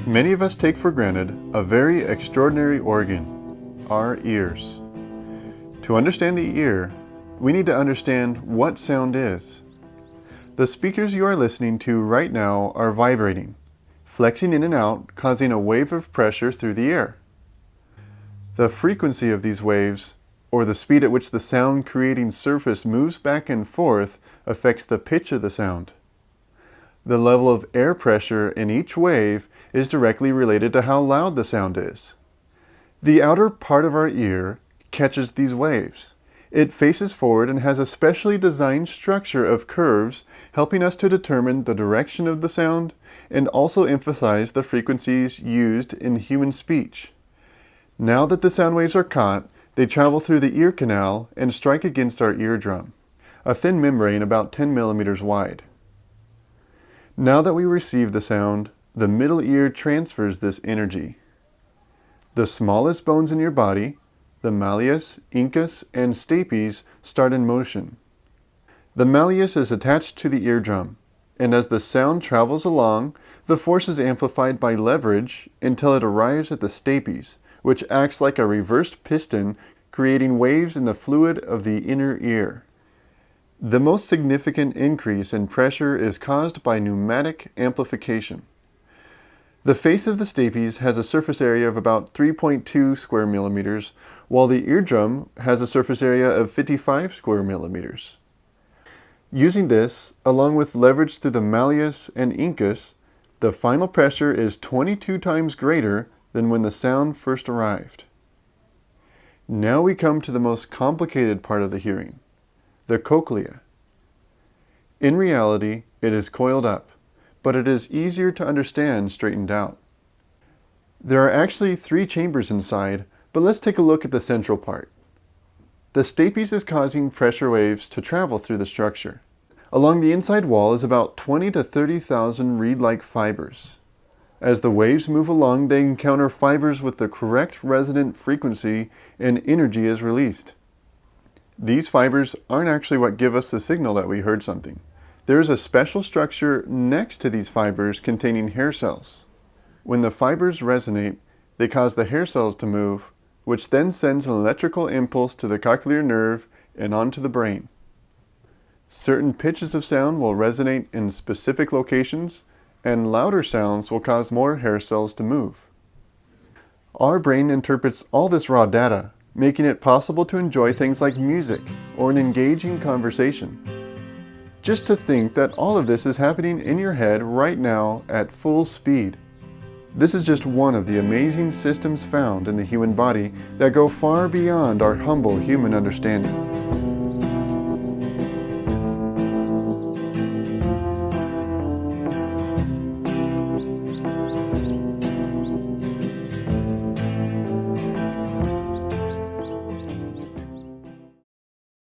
Many of us take for granted a very extraordinary organ, our ears. To understand the ear, we need to understand what sound is. The speakers you are listening to right now are vibrating, flexing in and out, causing a wave of pressure through the air. The frequency of these waves, or the speed at which the sound-creating surface moves back and forth, affects the pitch of the sound. The level of air pressure in each wave is directly related to how loud the sound is. The outer part of our ear catches these waves. It faces forward and has a specially designed structure of curves, helping us to determine the direction of the sound and also emphasize the frequencies used in human speech. Now that the sound waves are caught, they travel through the ear canal and strike against our eardrum, a thin membrane about 10 millimeters wide. Now that we receive the sound, the middle ear transfers this energy. The smallest bones in your body, the malleus, incus, and stapes, start in motion. The malleus is attached to the eardrum, and as the sound travels along, the force is amplified by leverage until it arrives at the stapes, which acts like a reversed piston, creating waves in the fluid of the inner ear. The most significant increase in pressure is caused by pneumatic amplification. The face of the stapes has a surface area of about 3.2 square millimeters, while the eardrum has a surface area of 55 square millimeters. Using this, along with leverage through the malleus and incus, the final pressure is 22 times greater than when the sound first arrived. Now we come to the most complicated part of the hearing, the cochlea. In reality, it is coiled up, but it is easier to understand straightened out. There are actually 3 chambers inside, but let's take a look at the central part. The stapes is causing pressure waves to travel through the structure. Along the inside wall is about 20 to 30,000 reed-like fibers. As the waves move along, they encounter fibers with the correct resonant frequency and energy is released. These fibers aren't actually what give us the signal that we heard something. There is a special structure next to these fibers containing hair cells. When the fibers resonate, they cause the hair cells to move, which then sends an electrical impulse to the cochlear nerve and onto the brain. Certain pitches of sound will resonate in specific locations, and louder sounds will cause more hair cells to move. Our brain interprets all this raw data, making it possible to enjoy things like music or an engaging conversation. Just to think that all of this is happening in your head right now at full speed. This is just one of the amazing systems found in the human body that go far beyond our humble human understanding.